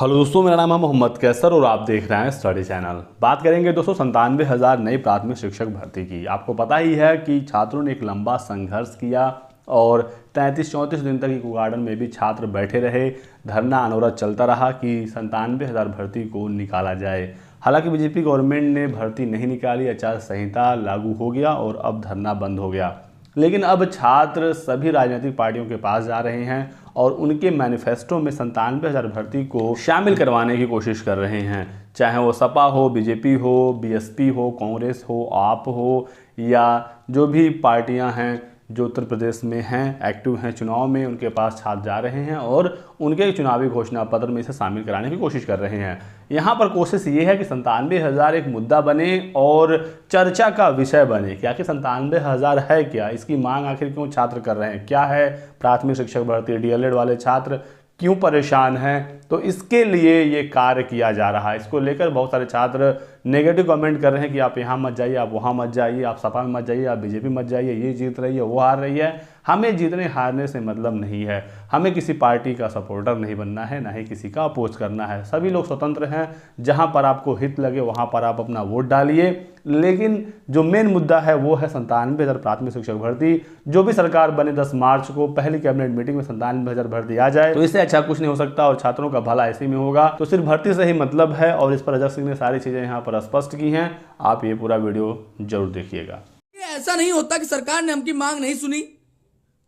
Hello दोस्तों, मेरा नाम है मोहम्मद कैसर और आप देख रहे हैं स्टडी चैनल। बात करेंगे दोस्तों 97,000 नई प्राथमिक शिक्षक भर्ती की। आपको पता ही है कि छात्रों ने एक लंबा संघर्ष किया और 33-34 दिन तक इको गार्डन में भी छात्र बैठे रहे। धरना अनवरत चलता रहा कि 97,000 भर्ती को निकाला जाए। हालांकि बीजेपी गवर्नमेंट ने भर्ती नहीं निकाली, आचार संहिता लागू हो गया और अब धरना बंद हो गया। लेकिन अब छात्र सभी राजनीतिक पार्टियों के पास जा रहे हैं और उनके मैनिफेस्टो में 97,000 भर्ती को शामिल करवाने की कोशिश कर रहे हैं। चाहे वो सपा हो, बीजेपी हो, बीएसपी हो, कांग्रेस हो, आप हो या जो भी पार्टियां हैं जो उत्तर प्रदेश में हैं, एक्टिव हैं चुनाव में, उनके पास छात्र जा रहे हैं और उनके चुनावी घोषणा पत्र में इसे शामिल कराने की कोशिश कर रहे हैं। यहाँ पर कोशिश ये है कि 97,000 एक मुद्दा बने और चर्चा का विषय बने कि आखिर 97,000 है क्या, इसकी मांग आखिर क्यों छात्र कर रहे हैं, क्या है प्राथमिक शिक्षक भर्ती, डीएलएड वाले छात्र क्यों परेशान हैं। तो इसके लिए ये कार्य किया जा रहा है। इसको लेकर बहुत सारे छात्र नेगेटिव कमेंट कर रहे हैं कि आप यहाँ मत जाइए, आप वहाँ मत जाइए, आप सपा में मत जाइए, आप बीजेपी मत जाइए, ये जीत रही है, वो हार रही है। हमें जीतने हारने से मतलब नहीं है, हमें किसी पार्टी का सपोर्टर नहीं बनना है, ना ही किसी का अपोज करना है। सभी लोग स्वतंत्र हैं, जहाँ पर आपको हित लगे वहाँ पर आप अपना वोट डालिए। लेकिन जो मेन मुद्दा है वो है 97,000 प्राथमिक शिक्षक भर्ती। जो भी सरकार बने 10 मार्च को पहली कैबिनेट मीटिंग में 97,000 भर्ती आ जाए तो इससे अच्छा कुछ नहीं हो सकता और छात्रों का भला इसी में होगा। तो सिर्फ भर्ती से ही मतलब है और इस पर अजय सिंह ने सारी चीजें यहाँ पर स्पष्ट की हैं। आप ये पूरा वीडियो जरूर देखिएगा। ऐसा नहीं होता कि सरकार ने हमकी मांग नहीं सुनी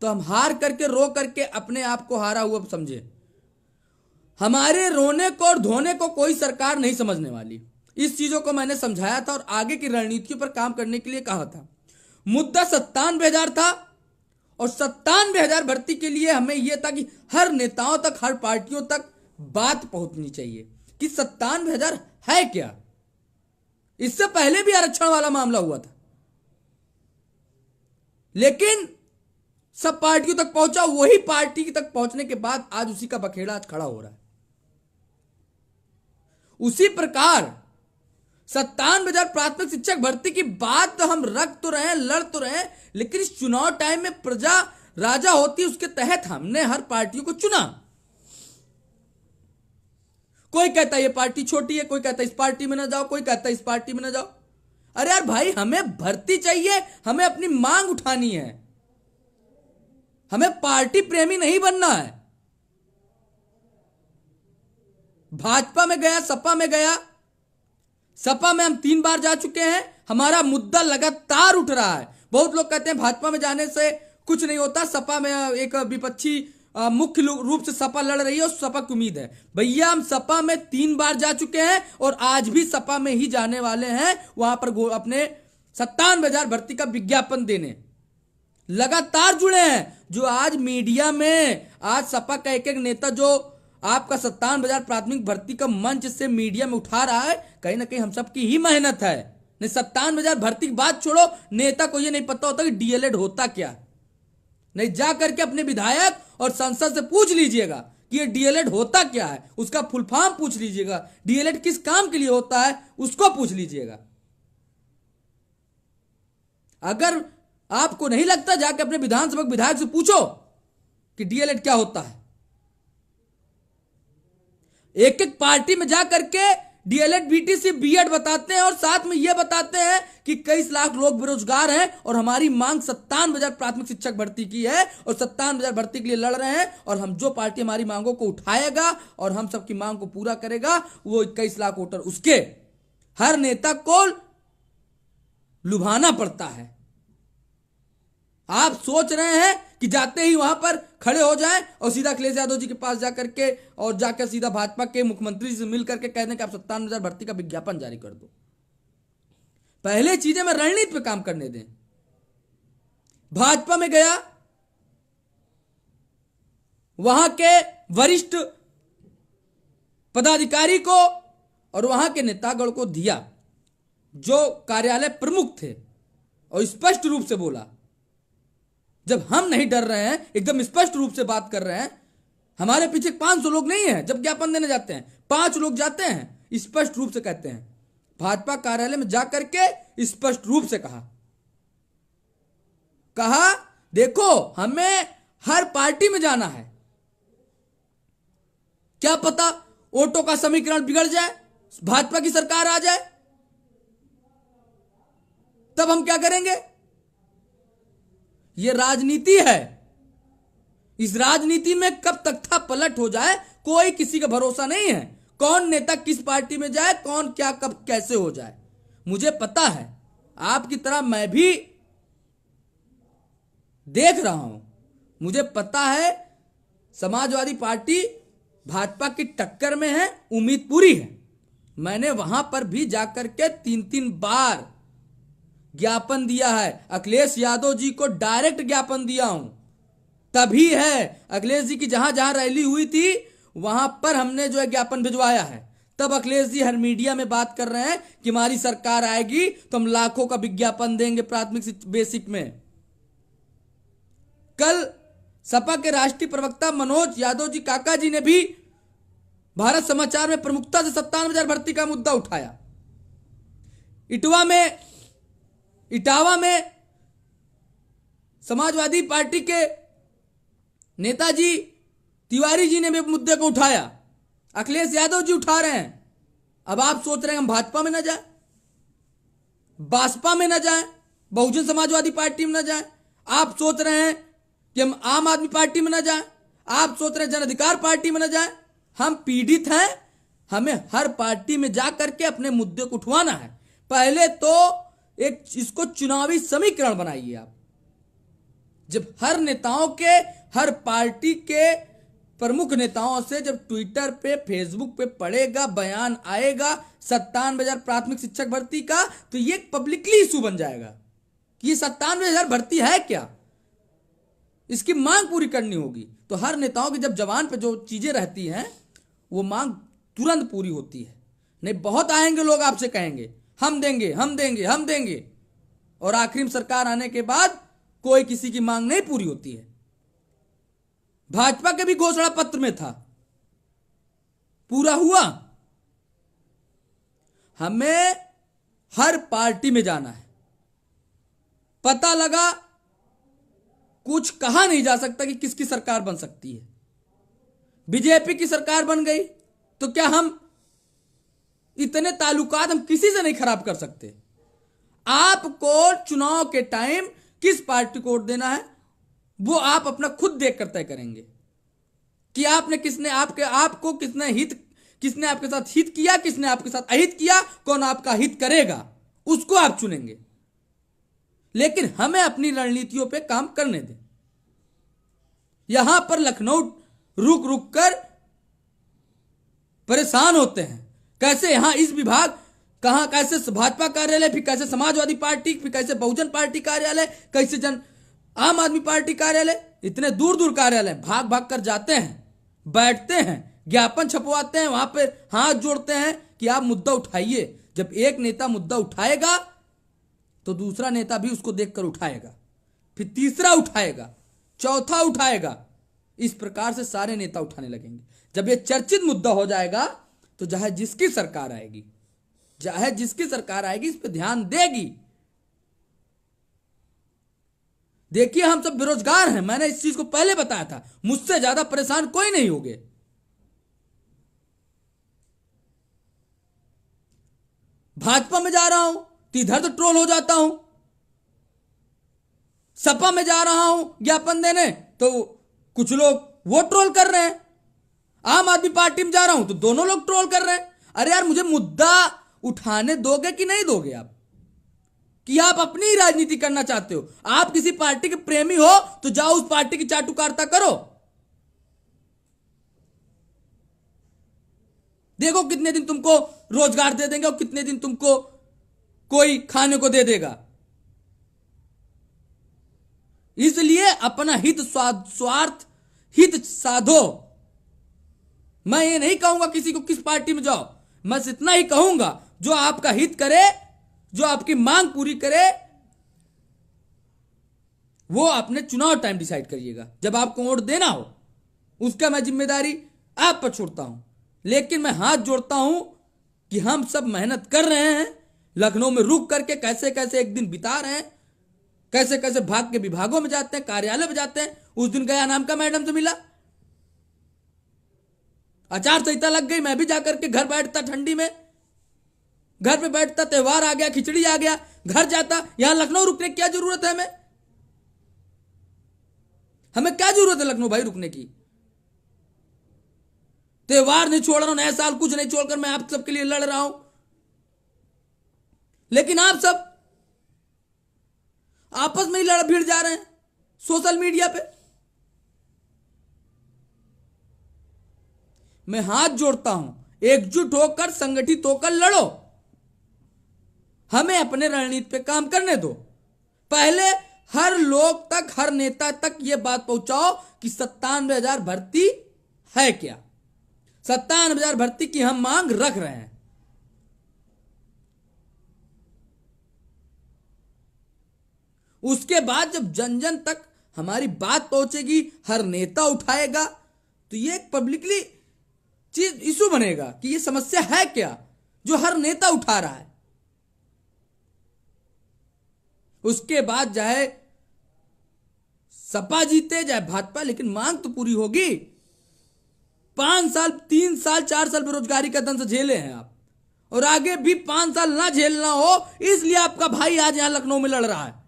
तो हम हार करके रो करके अपने आप को हारा हुआ समझे। हमारे रोने को और धोने को कोई सरकार नहीं समझने वाली। इस चीजों को मैंने समझाया था और आगे की रणनीतियों पर काम करने के लिए कहा था। मुद्दा 97,000 था और 97,000 भर्ती के लिए हमें यह था कि हर नेताओं तक, हर पार्टियों तक बात पहुंचनी चाहिए कि 97,000 है क्या। इससे पहले भी आरक्षण वाला मामला हुआ था, लेकिन सब पार्टियों तक पहुंचा। वही पार्टी तक पहुंचने के बाद आज उसी का बखेड़ा आज खड़ा हो रहा है। उसी प्रकार 97,000 प्राथमिक शिक्षक भर्ती की बात तो हम रख तो रहे हैं, लड़ तो रहे हैं, लेकिन इस चुनाव टाइम में प्रजा राजा होती है, उसके तहत हमने हर पार्टियों को चुना। कोई कहता है ये पार्टी छोटी है, कोई कहता है इस पार्टी में ना जाओ, कोई कहता है इस पार्टी में ना जाओ। अरे यार भाई, हमें भर्ती चाहिए, हमें अपनी मांग उठानी है, हमें पार्टी प्रेमी नहीं बनना है। भाजपा में गया, सपा में गया, सपा में हम 3 बार जा चुके हैं, हमारा मुद्दा लगातार उठ रहा है। बहुत लोग कहते हैं भाजपा में जाने से कुछ नहीं होता, सपा में एक विपक्षी मुख्य रूप से सपा लड़ रही है और सपा की उम्मीद है। भैया, हम सपा में 3 बार जा चुके हैं और आज भी सपा में ही जाने वाले हैं। वहां पर अपने 97,000 भर्ती का विज्ञापन देने लगातार जुड़े हैं। जो आज मीडिया में आज सपा का एक एक नेता जो आपका 97,000 प्राथमिक भर्ती का मंच से मीडिया में उठा रहा है, कहीं ना कहीं हम सबकी ही मेहनत है। नहीं, 97,000 भर्ती की बात छोड़ो, नेता को यह नहीं पता होता कि डीएलएड होता क्या। नहीं, जा करके अपने विधायक और सांसद से पूछ लीजिएगा कि ये डीएलएड होता क्या है, उसका फुल फॉर्म पूछ लीजिएगा, डीएलएड किस काम के लिए होता है उसको पूछ लीजिएगा। अगर आपको नहीं लगता, जाके अपने विधानसभा विधायक से पूछो कि डीएलएड क्या होता है। एक एक पार्टी में जा करके डीएलएड, बीटीसी, बीएड बताते हैं और साथ में यह बताते हैं कि कई लाख लोग बेरोजगार हैं और हमारी मांग 97,000 प्राथमिक शिक्षक भर्ती की है और 97,000 भर्ती के लिए लड़ रहे हैं। और हम जो पार्टी हमारी मांगों को उठाएगा और हम सबकी मांग को पूरा करेगा, वो 21 लाख वोटर उसके। हर नेता को लुभाना पड़ता है। आप सोच रहे हैं कि जाते ही वहां पर खड़े हो जाएं और सीधा अखिलेश यादव जी के पास जाकर के और जाकर सीधा भाजपा के मुख्यमंत्री से मिलकर के कहने कि आप 97,000 भर्ती का विज्ञापन जारी कर दो। पहले चीजें में रणनीति पे काम करने दें। भाजपा में गया, वहां के वरिष्ठ पदाधिकारी को और वहां के नेतागण को दिया, जो कार्यालय प्रमुख थे, और स्पष्ट रूप से बोला, जब हम नहीं डर रहे हैं, एकदम स्पष्ट रूप से बात कर रहे हैं, हमारे पीछे 500 लोग नहीं है। जब ज्ञापन देने जाते हैं 5 लोग जाते हैं, स्पष्ट रूप से कहते हैं। भाजपा कार्यालय में जाकर के स्पष्ट रूप से कहा देखो, हमें हर पार्टी में जाना है, क्या पता वोटों का समीकरण बिगड़ जाए, भाजपा की सरकार आ जाए, तब हम क्या करेंगे? यह राजनीति है। इस राजनीति में कब तख्ता पलट हो जाए कोई किसी का भरोसा नहीं है। कौन नेता किस पार्टी में जाए, कौन क्या कब कैसे हो जाए। मुझे पता है, आपकी तरह मैं भी देख रहा हूं। मुझे पता है समाजवादी पार्टी भाजपा की टक्कर में है, उम्मीद पूरी है। मैंने वहां पर भी जाकर के 3-3 बार ज्ञापन दिया है। अखिलेश यादव जी को डायरेक्ट ज्ञापन दिया हूं। तभी है अखिलेश जी की जहां जहां रैली हुई थी वहां पर हमने जो है ज्ञापन भिजवाया है। तब अखिलेश जी हर मीडिया में बात कर रहे हैं कि हमारी सरकार आएगी तो हम लाखों का विज्ञापन देंगे प्राथमिक बेसिक में। कल सपा के राष्ट्रीय प्रवक्ता मनोज यादव जी काका जी ने भी भारत समाचार में प्रमुखता से 57,000 भर्ती का मुद्दा उठाया। इटावा में समाजवादी पार्टी के नेताजी तिवारी जी ने भी मुद्दे को उठाया। अखिलेश यादव जी उठा रहे हैं। अब आप सोच रहे हैं हम भाजपा में न जाए, बासपा में न जाए, बहुजन समाजवादी पार्टी में न जाए। आप सोच रहे हैं कि हम आम आदमी पार्टी में न जाए, आप सोच रहे हैं जन अधिकार पार्टी में न जाए। हम पीड़ित हैं, हमें हर पार्टी में जा करके अपने मुद्दे को उठवाना है। पहले तो एक इसको चुनावी समीकरण बनाइए आप। जब हर नेताओं के, हर पार्टी के प्रमुख नेताओं से जब ट्विटर पे, फेसबुक पे पड़ेगा, बयान आएगा 97,000 प्राथमिक शिक्षक भर्ती का, तो ये पब्लिकली इशू बन जाएगा कि ये 97,000 भर्ती है क्या, इसकी मांग पूरी करनी होगी। तो हर नेताओं की जब जवान पे जो चीजें रहती हैं वो मांग तुरंत पूरी होती है। नहीं, बहुत आएंगे लोग आपसे कहेंगे हम देंगे, हम देंगे, हम देंगे, और आखिरी में सरकार आने के बाद कोई किसी की मांग नहीं पूरी होती है। भाजपा के भी घोषणा पत्र में था, पूरा हुआ। हमें हर पार्टी में जाना है। पता लगा कुछ कहा नहीं जा सकता कि किसकी सरकार बन सकती है। बीजेपी की सरकार बन गई तो क्या हम इतने ताल्लुकात हम किसी से नहीं खराब कर सकते। आपको चुनाव के टाइम किस पार्टी को वोट देना है वो आप अपना खुद देख कर तय करेंगे कि आपने किसने आपको किसने आपके साथ हित किया, किसने आपके साथ अहित किया, कौन आपका हित करेगा, उसको आप चुनेंगे। लेकिन हमें अपनी रणनीतियों पे काम करने दें। यहां पर लखनऊ रुक रुक कर परेशान होते हैं, कैसे यहां इस विभाग, कहां कैसे भाजपा कार्यालय, फिर कैसे समाजवादी पार्टी, फिर कैसे बहुजन पार्टी कार्यालय, कैसे आम आदमी पार्टी कार्यालय, इतने दूर दूर कार्यालय भाग भाग कर जाते हैं, बैठते हैं, ज्ञापन छपवाते हैं, वहां पर हाथ जोड़ते हैं कि आप मुद्दा उठाइए। जब एक नेता मुद्दा उठाएगा तो दूसरा नेता भी उसको देखकर उठाएगा, फिर तीसरा उठाएगा, चौथा उठाएगा। इस प्रकार से सारे नेता उठाने लगेंगे। जब ये चर्चित मुद्दा हो जाएगा तो चाहे जिसकी सरकार आएगी, चाहे जिसकी सरकार आएगी, इस पर ध्यान देगी। देखिए हम सब बेरोजगार हैं, मैंने इस चीज को पहले बताया था, मुझसे ज्यादा परेशान कोई नहीं होगे। भाजपा में जा रहा हूं तो इधर तो ट्रोल हो जाता हूं, सपा में जा रहा हूं ज्ञापन देने तो कुछ लोग वो ट्रोल कर रहे हैं, आम आदमी पार्टी में जा रहा हूं तो दोनों लोग ट्रोल कर रहे हैं। अरे यार, मुझे मुद्दा उठाने दोगे कि नहीं दोगे आप? कि आप अपनी ही राजनीति करना चाहते हो? आप किसी पार्टी के प्रेमी हो तो जाओ उस पार्टी की चाटुकारिता करो, देखो कितने दिन तुमको रोजगार दे देंगे और कितने दिन तुमको कोई खाने को दे देगा। इसलिए अपना हित स्वार्थ हित साधो। मैं ये नहीं कहूंगा किसी को किस पार्टी में जाओ, मैं इतना ही कहूंगा जो आपका हित करे, जो आपकी मांग पूरी करे, वो अपने चुनाव टाइम डिसाइड करिएगा। जब आपको वोट देना हो उसका मैं जिम्मेदारी आप पर छोड़ता हूं। लेकिन मैं हाथ जोड़ता हूं कि हम सब मेहनत कर रहे हैं, लखनऊ में रुक करके कैसे कैसे एक दिन बिता रहे हैं, कैसे कैसे भाग के विभागों में जाते हैं, कार्यालय में जाते हैं। उस दिन गया नाम का मैडम से मिला, आचार संहिता लग गई, मैं भी जाकर के घर बैठता, ठंडी में घर पे बैठता, त्योहार आ गया, खिचड़ी आ गया, घर जाता। यहां लखनऊ रुकने की क्या जरूरत है हमें क्या जरूरत है लखनऊ भाई रुकने की? त्योहार नहीं छोड़ रहा हूं, नया साल कुछ नहीं छोड़कर मैं आप सबके लिए लड़ रहा हूं, लेकिन आप सब आपस में ही लड़ भिड़ जा रहे हैं सोशल मीडिया पे। मैं हाथ जोड़ता हूं, एकजुट होकर, संगठित होकर लड़ो। हमें अपने रणनीति पे काम करने दो। पहले हर लोग तक, हर नेता तक यह बात पहुंचाओ कि 97,000 भर्ती है क्या, 97,000 भर्ती की हम मांग रख रहे हैं। उसके बाद जब जन जन तक हमारी बात पहुंचेगी, हर नेता उठाएगा, तो ये एक पब्लिकली चीज इशू बनेगा कि ये समस्या है क्या जो हर नेता उठा रहा है। उसके बाद चाहे सपा जीते चाहे भाजपा, लेकिन मांग तो पूरी होगी। 5 साल, 3 साल, 4 साल बेरोजगारी का दंश झेले हैं आप, और आगे भी 5 साल ना झेलना हो, इसलिए आपका भाई आज यहां लखनऊ में लड़ रहा है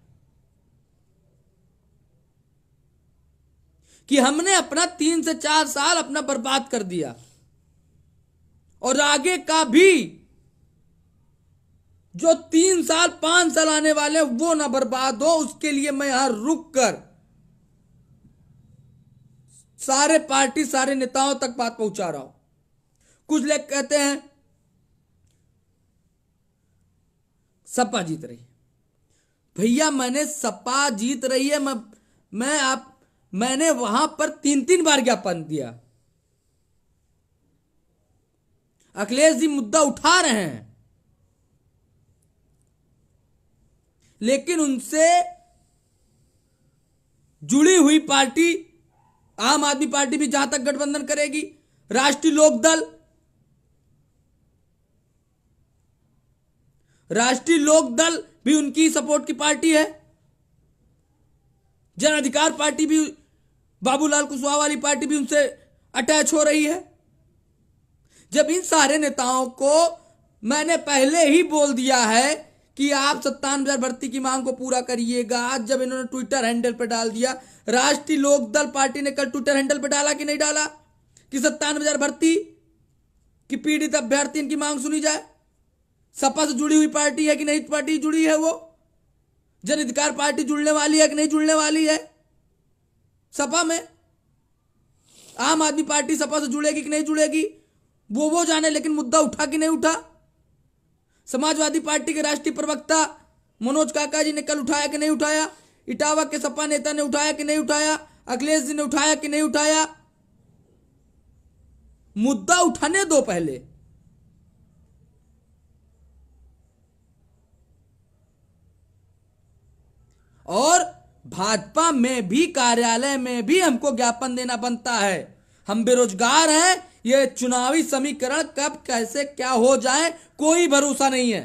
कि हमने अपना 3 से 4 साल अपना बर्बाद कर दिया, और आगे का भी जो 3 साल 5 साल आने वाले वो ना बर्बाद हो, उसके लिए मैं यहां रुक कर सारे पार्टी, सारे नेताओं तक बात पहुंचा रहा हूं। कुछ लोग कहते हैं सपा जीत रही है। भैया मैंने सपा जीत रही है, मैंने वहां पर 3-3 बार ज्ञापन दिया। अखिलेश जी मुद्दा उठा रहे हैं, लेकिन उनसे जुड़ी हुई पार्टी आम आदमी पार्टी भी जहां तक गठबंधन करेगी, राष्ट्रीय लोक दल भी उनकी सपोर्ट की पार्टी है, जन अधिकार पार्टी भी, बाबूलाल कुशवाहा वाली पार्टी भी उनसे अटैच हो रही है। जब इन सारे नेताओं को मैंने पहले ही बोल दिया है कि आप 97,000 भर्ती की मांग को पूरा करिएगा, आज जब इन्होंने ट्विटर हैंडल पर डाल दिया, राष्ट्रीय लोकदल पार्टी ने कल ट्विटर हैंडल पर डाला कि नहीं डाला कि 97,000 भर्ती की पीड़ित अभ्यर्थी इनकी मांग सुनी जाए। सपा से जुड़ी हुई पार्टी है कि नहीं पार्टी जुड़ी है, वो जन अधिकार पार्टी जुड़ने वाली है कि नहीं जुड़ने वाली है सपा में, आम आदमी पार्टी सपा से जुड़ेगी कि नहीं जुड़ेगी वो जाने, लेकिन मुद्दा उठा कि नहीं उठा। समाजवादी पार्टी के राष्ट्रीय प्रवक्ता मनोज काका जी ने कल उठाया कि नहीं उठाया, इटावा के सपा नेता ने उठाया कि नहीं उठाया, अखिलेश जी ने उठाया कि नहीं उठाया। मुद्दा उठाने दो पहले। और भाजपा में भी, कार्यालय में भी हमको ज्ञापन देना बनता है। हम बेरोजगार हैं, ये चुनावी समीकरण कब कैसे क्या हो जाए कोई भरोसा नहीं है।